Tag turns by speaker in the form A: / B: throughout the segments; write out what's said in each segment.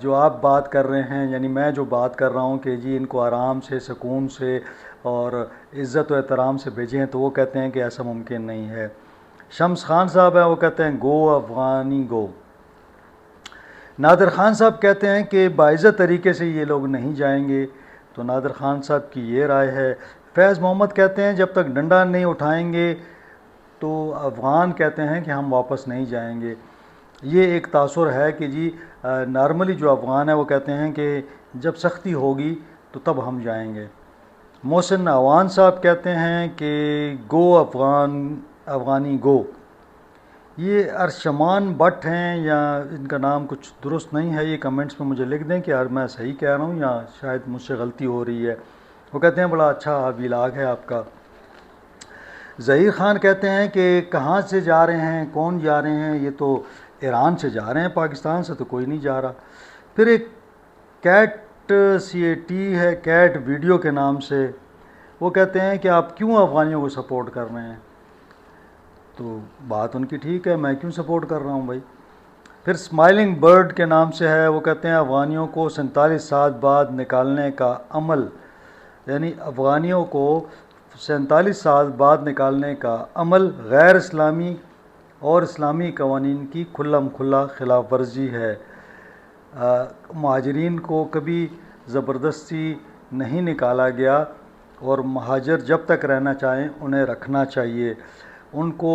A: جو آپ بات کر رہے ہیں، یعنی میں جو بات کر رہا ہوں کہ جی ان کو آرام سے، سکون سے اور عزت و احترام سے بھیجیں، تو وہ کہتے ہیں کہ ایسا ممکن نہیں ہے۔ شمس خان صاحب ہیں، وہ کہتے ہیں گو افغانی گو۔ نادر خان صاحب کہتے ہیں کہ باعزت طریقے سے یہ لوگ نہیں جائیں گے، تو نادر خان صاحب کی یہ رائے ہے۔ فیض محمد کہتے ہیں جب تک ڈنڈا نہیں اٹھائیں گے تو افغان کہتے ہیں کہ ہم واپس نہیں جائیں گے۔ یہ ایک تاثر ہے کہ جی نارملی جو افغان ہے وہ کہتے ہیں کہ جب سختی ہوگی تو تب ہم جائیں گے۔ محسن عوان صاحب کہتے ہیں کہ گو افغانی گو۔ یہ ارشمان بٹ ہیں یا ان کا نام کچھ درست نہیں ہے، یہ کمنٹس میں مجھے لکھ دیں کہ میں صحیح کہہ رہا ہوں یا شاید مجھ سے غلطی ہو رہی ہے۔ وہ کہتے ہیں بڑا اچھا ویلاگ ہے آپ کا۔ ظہیر خان کہتے ہیں کہ کہاں سے جا رہے ہیں، کون جا رہے ہیں؟ یہ تو ایران سے جا رہے ہیں، پاکستان سے تو کوئی نہیں جا رہا۔ پھر ایک کیٹ CAT ہے، کیٹ ویڈیو کے نام سے، وہ کہتے ہیں کہ آپ کیوں افغانیوں کو سپورٹ کر رہے ہیں؟ تو بات ان کی ٹھیک ہے، میں کیوں سپورٹ کر رہا ہوں بھائی؟ پھر اسمائلنگ برڈ کے نام سے ہے، وہ کہتے ہیں افغانیوں کو 47 سال بعد نکالنے کا عمل، یعنی افغانیوں کو 47 سال بعد نکالنے کا عمل غیر اسلامی اور اسلامی قوانین کی کھلم کھلا خلاف ورزی ہے۔ مہاجرین کو کبھی زبردستی نہیں نکالا گیا اور مہاجر جب تک رہنا چاہیں انہیں رکھنا چاہیے، ان کو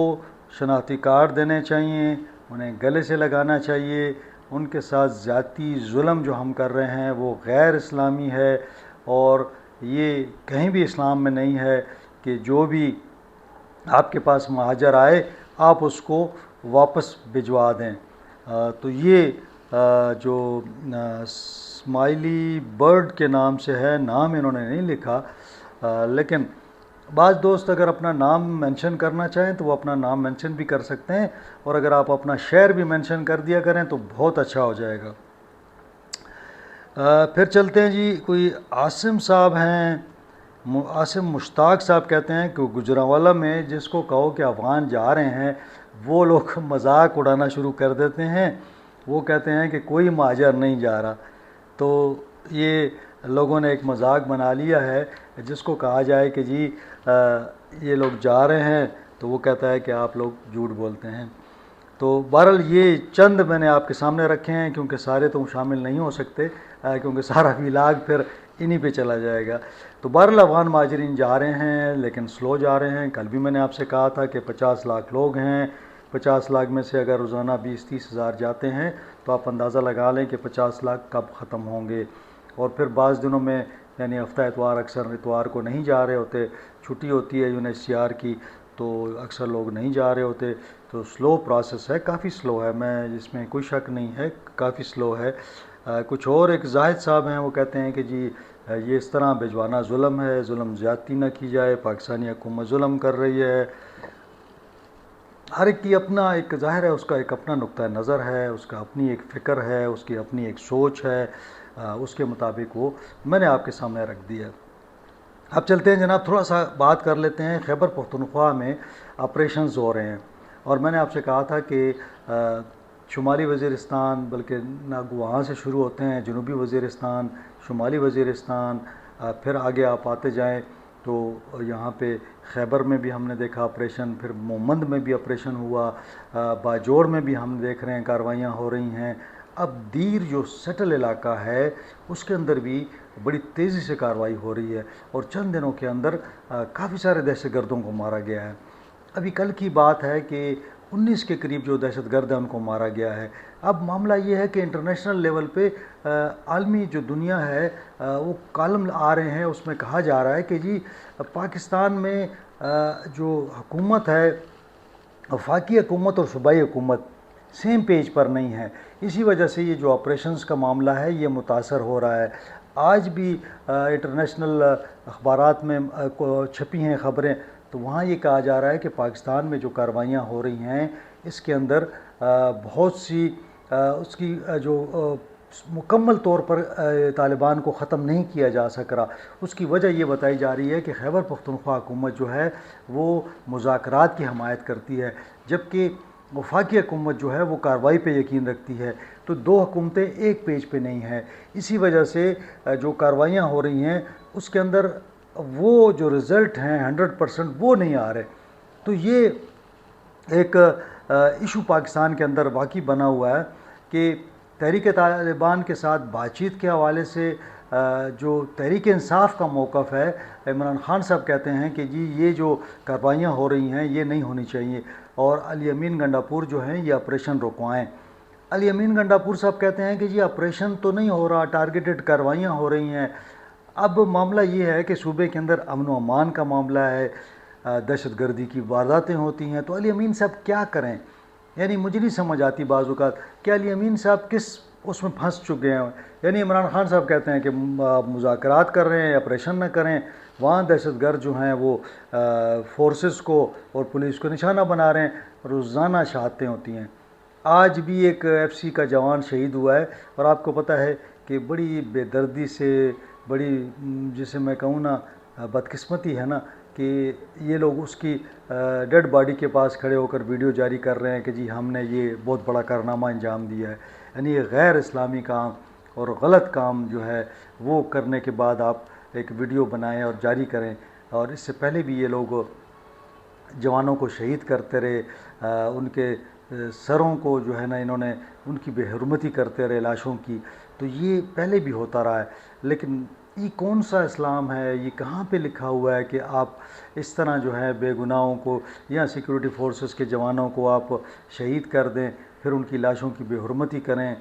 A: شناختی کارڈ دینے چاہیے، انہیں گلے سے لگانا چاہیے۔ ان کے ساتھ ذاتی ظلم جو ہم کر رہے ہیں وہ غیر اسلامی ہے، اور یہ کہیں بھی اسلام میں نہیں ہے کہ جو بھی آپ کے پاس مہاجر آئے آپ اس کو واپس بھجوا دیں۔ تو یہ جو اسمائلی برڈ کے نام سے ہے، نام انہوں نے نہیں لکھا، لیکن بعض دوست اگر اپنا نام مینشن کرنا چاہیں تو وہ اپنا نام مینشن بھی کر سکتے ہیں، اور اگر آپ اپنا شہر بھی مینشن کر دیا کریں تو بہت اچھا ہو جائے گا۔ پھر چلتے ہیں جی، کوئی عاصم صاحب ہیں، عاصم مشتاق صاحب کہتے ہیں کہ گجرانوالہ میں جس کو کہو کہ افغان جا رہے ہیں وہ لوگ مذاق اڑانا شروع کر دیتے ہیں، وہ کہتے ہیں کہ کوئی مہاجر نہیں جا رہا۔ تو یہ لوگوں نے ایک مذاق بنا لیا ہے، جس کو کہا جائے کہ جی یہ لوگ جا رہے ہیں تو وہ کہتا ہے کہ آپ لوگ جھوٹ بولتے ہیں۔ تو بہرحال یہ چند میں نے آپ کے سامنے رکھے ہیں، کیونکہ سارے تو شامل نہیں ہو سکتے، کیونکہ سارا ویلاگ پھر انہی پہ چلا جائے گا۔ تو بہرحال افغان مہاجرین جا رہے ہیں لیکن سلو جا رہے ہیں۔ کل بھی میں نے آپ سے کہا تھا کہ 50 لاکھ لوگ ہیں، 50 لاکھ میں سے اگر روزانہ 20-30 ہزار جاتے ہیں تو آپ اندازہ لگا لیں کہ 50 لاکھ کب ختم ہوں گے۔ اور پھر بعض دنوں میں، یعنی ہفتہ اتوار، اکثر اتوار کو نہیں جا رہے ہوتے، چھٹی ہوتی ہے UNHCR کی، تو اکثر لوگ نہیں جا رہے ہوتے۔ تو سلو پروسیس ہے، کافی سلو ہے، میں اس میں کوئی شک نہیں ہے، کافی سلو ہے۔ کچھ اور ایک زاہد صاحب ہیں، وہ کہتے ہیں کہ جی یہ اس طرح بھجوانا ظلم ہے، ظلم زیادتی نہ کی جائے، پاکستانی حکومت ظلم کر رہی ہے۔ ہر ایک کی اپنا ایک ظاہر ہے، اس کا ایک اپنا نقطہ نظر ہے، اس کا اپنی ایک فکر ہے، اس کی اپنی ایک سوچ ہے، اس کے مطابق وہ میں نے آپ کے سامنے رکھ دیا۔ اب چلتے ہیں جناب، تھوڑا سا بات کر لیتے ہیں۔ خیبر پختونخوا میں آپریشنز ہو رہے ہیں، اور میں نے آپ سے کہا تھا کہ شمالی وزیرستان، بلکہ وہاں سے شروع ہوتے ہیں، جنوبی وزیرستان، شمالی وزیرستان، پھر آگے آپ آتے جائیں تو یہاں پہ خیبر میں بھی ہم نے دیکھا آپریشن، پھر مومند میں بھی آپریشن ہوا، باجوڑ میں بھی ہم دیکھ رہے ہیں کاروائیاں ہو رہی ہیں۔ اب دیر جو سیٹل علاقہ ہے اس کے اندر بھی بڑی تیزی سے کارروائی ہو رہی ہے، اور چند دنوں کے اندر کافی سارے دہشت گردوں کو مارا گیا ہے۔ ابھی کل کی بات ہے کہ 19 کے قریب جو دہشت گرد ہیں ان کو مارا گیا ہے۔ اب معاملہ یہ ہے کہ انٹرنیشنل لیول پہ عالمی جو دنیا ہے وہ کالم آ رہے ہیں، اس میں کہا جا رہا ہے کہ جی پاکستان میں جو حکومت ہے، وفاقی حکومت اور صوبائی حکومت سیم پیج پر نہیں ہے، اسی وجہ سے یہ جو آپریشنز کا معاملہ ہے یہ متاثر ہو رہا ہے۔ آج بھی انٹرنیشنل اخبارات میں چھپی ہیں خبریں، تو وہاں یہ کہا جا رہا ہے کہ پاکستان میں جو کارروائیاں ہو رہی ہیں اس کے اندر بہت سی اس کی جو مکمل طور پر طالبان کو ختم نہیں کیا جا سک رہا، اس کی وجہ یہ بتائی جا رہی ہے کہ خیبر پختونخوا حکومت جو ہے وہ مذاکرات کی حمایت کرتی ہے، جبکہ وفاقی حکومت جو ہے وہ کارروائی پہ یقین رکھتی ہے، تو دو حکومتیں ایک پیج پہ نہیں ہیں. اسی وجہ سے جو کارروائیاں ہو رہی ہیں اس کے اندر وہ جو رزلٹ ہیں 100% وہ نہیں آ رہے. تو یہ ایک ایشو پاکستان کے اندر واقعی بنا ہوا ہے کہ تحریک طالبان کے ساتھ بات چیت کے حوالے سے جو تحریک انصاف کا موقف ہے، عمران خان صاحب کہتے ہیں کہ جی یہ جو کارروائیاں ہو رہی ہیں یہ نہیں ہونی چاہیے، اور علی امین گنڈاپور جو ہیں یہ آپریشن رکوائیں. علی امین گنڈاپور صاحب کہتے ہیں کہ جی آپریشن تو نہیں ہو رہا، ٹارگیٹڈ کارروائیاں ہو رہی ہیں. اب معاملہ یہ ہے کہ صوبے کے اندر امن و امان کا معاملہ ہے، دہشت گردی کی وارداتیں ہوتی ہیں، تو علی امین صاحب کیا کریں؟ یعنی مجھے نہیں سمجھ آتی بعض اوقات کہ علی امین صاحب کس اس میں پھنس چکے ہیں. یعنی عمران خان صاحب کہتے ہیں کہ آپ مذاکرات کر رہے ہیں، آپریشن نہ کریں، وہاں دہشت گرد جو ہیں وہ فورسز کو اور پولیس کو نشانہ بنا رہے ہیں. روزانہ شہادتیں ہوتی ہیں. آج بھی ایک FCC کا جوان شہید ہوا ہے، اور آپ کو پتہ ہے کہ بڑی بے دردی سے، بڑی جسے میں کہوں نا بدقسمتی ہے نا کہ یہ لوگ اس کی ڈیڈ باڈی کے پاس کھڑے ہو کر ویڈیو جاری کر رہے ہیں کہ جی ہم نے یہ بہت بڑا کارنامہ انجام دیا ہے. یعنی یہ غیر اسلامی کام اور غلط کام جو ہے وہ کرنے کے بعد آپ ایک ویڈیو بنائیں اور جاری کریں. اور اس سے پہلے بھی یہ لوگ جوانوں کو شہید کرتے رہے، ان کے سروں کو جو ہے نا انہوں نے ان کی بے حرمتی کرتے رہے لاشوں کی. تو یہ پہلے بھی ہوتا رہا ہے، لیکن یہ کون سا اسلام ہے؟ یہ کہاں پہ لکھا ہوا ہے کہ آپ اس طرح جو ہے بے گناہوں کو یا سیکورٹی فورسز کے جوانوں کو آپ شہید کر دیں، پھر ان کی لاشوں کی بے حرمتی کریں،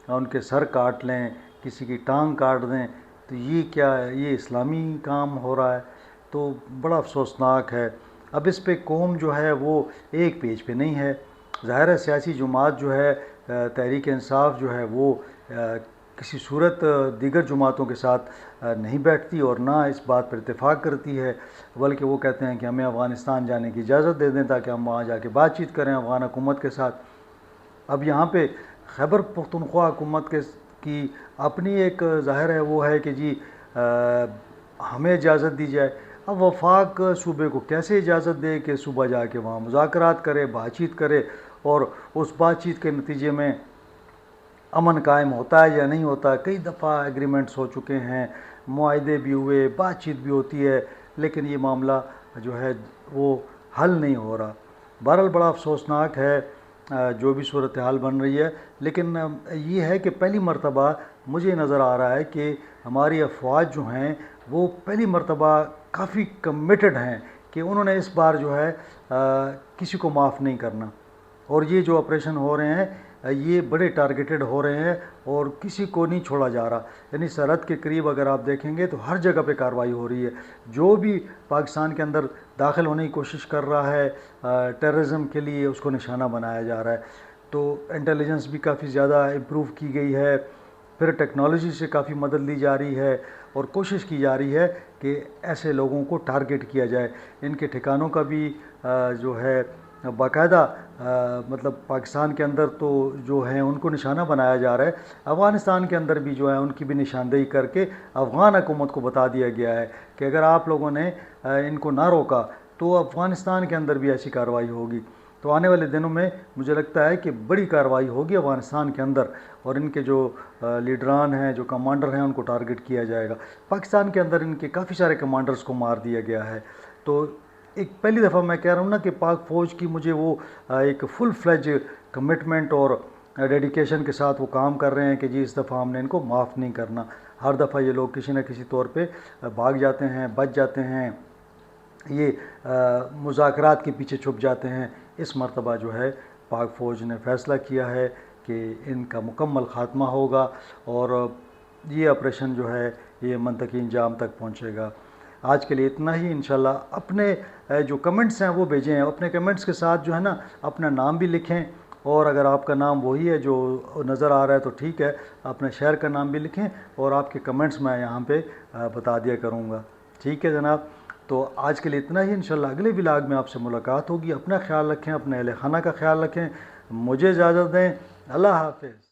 A: ان کے سر کاٹ لیں، کسی کی ٹانگ کاٹ دیں؟ تو یہ کیا ہے؟ یہ اسلامی کام ہو رہا ہے. تو بڑا افسوسناک ہے. اب اس پہ قوم جو ہے وہ ایک پیج پہ نہیں ہے. ظاہر ہے سیاسی جماعت جو ہے تحریک انصاف جو ہے وہ کسی صورت دیگر جماعتوں کے ساتھ نہیں بیٹھتی اور نہ اس بات پر اتفاق کرتی ہے، بلکہ وہ کہتے ہیں کہ ہمیں افغانستان جانے کی اجازت دے دیں تاکہ ہم وہاں جا کے بات چیت کریں افغان حکومت کے ساتھ. اب یہاں پہ خیبر پختونخوا حکومت کی اپنی ایک ظاہر ہے وہ ہے کہ جی ہمیں اجازت دی جائے. اب وفاق صوبے کو کیسے اجازت دے کہ صوبہ جا کے وہاں مذاکرات کرے، بات چیت کرے، اور اس بات چیت کے نتیجے میں امن قائم ہوتا ہے یا نہیں ہوتا؟ کئی دفعہ ایگریمنٹس ہو چکے ہیں، معاہدے بھی ہوئے، بات چیت بھی ہوتی ہے، لیکن یہ معاملہ جو ہے وہ حل نہیں ہو رہا. بہرحال بڑا افسوسناک ہے جو بھی صورتحال بن رہی ہے. لیکن یہ ہے کہ پہلی مرتبہ مجھے نظر آ رہا ہے کہ ہماری افواج جو ہیں وہ پہلی مرتبہ کافی کمیٹڈ ہیں کہ انہوں نے اس بار جو ہے کسی کو معاف نہیں کرنا. اور یہ جو آپریشن ہو رہے ہیں یہ بڑے ٹارگیٹڈ ہو رہے ہیں اور کسی کو نہیں چھوڑا جا رہا. یعنی سرحد کے قریب اگر آپ دیکھیں گے تو ہر جگہ پہ کارروائی ہو رہی ہے. جو بھی پاکستان کے اندر داخل ہونے کی کوشش کر رہا ہے ٹیررزم کے لیے اس کو نشانہ بنایا جا رہا ہے. تو انٹیلیجنس بھی کافی زیادہ امپروو کی گئی ہے، پھر ٹیکنالوجی سے کافی مدد لی جا رہی ہے اور کوشش کی جا رہی ہے کہ ایسے لوگوں کو ٹارگٹ کیا جائے. ان کے ٹھکانوں کا بھی جو ہے باقاعدہ مطلب پاکستان کے اندر تو جو ہیں ان کو نشانہ بنایا جا رہا ہے، افغانستان کے اندر بھی جو ہے ان کی بھی نشاندہی کر کے افغان حکومت کو بتا دیا گیا ہے کہ اگر آپ لوگوں نے ان کو نہ روکا تو افغانستان کے اندر بھی ایسی کارروائی ہوگی. تو آنے والے دنوں میں مجھے لگتا ہے کہ بڑی کارروائی ہوگی افغانستان کے اندر، اور ان کے جو لیڈران ہیں، جو کمانڈر ہیں، ان کو ٹارگٹ کیا جائے گا. پاکستان کے اندر ان کے کافی سارے کمانڈرز کو مار دیا گیا ہے. تو ایک پہلی دفعہ میں کہہ رہا ہوں نا کہ پاک فوج کی مجھے وہ ایک فل فلیج کمٹمنٹ اور ڈیڈیکیشن کے ساتھ وہ کام کر رہے ہیں کہ جی اس دفعہ ہم نے ان کو معاف نہیں کرنا. ہر دفعہ یہ لوگ کسی نہ کسی طور پہ بھاگ جاتے ہیں، بچ جاتے ہیں، یہ مذاکرات کے پیچھے چھپ جاتے ہیں. اس مرتبہ جو ہے پاک فوج نے فیصلہ کیا ہے کہ ان کا مکمل خاتمہ ہوگا اور یہ آپریشن جو ہے یہ منطقی انجام تک پہنچے گا. آج کے لیے اتنا ہی. انشاءاللہ اپنے جو کمنٹس ہیں وہ بھیجیں، اپنے کمنٹس کے ساتھ جو ہے نا اپنا نام بھی لکھیں، اور اگر آپ کا نام وہی ہے جو نظر آ رہا ہے تو ٹھیک ہے، اپنے شہر کا نام بھی لکھیں اور آپ کے کمنٹس میں یہاں پہ بتا دیا کروں گا. ٹھیک ہے جناب. تو آج کے لیے اتنا ہی. انشاءاللہ اگلے ولاگ میں آپ سے ملاقات ہوگی. اپنا خیال رکھیں، اپنے اہل خانہ کا خیال رکھیں. مجھے اجازت دیں. اللہ حافظ.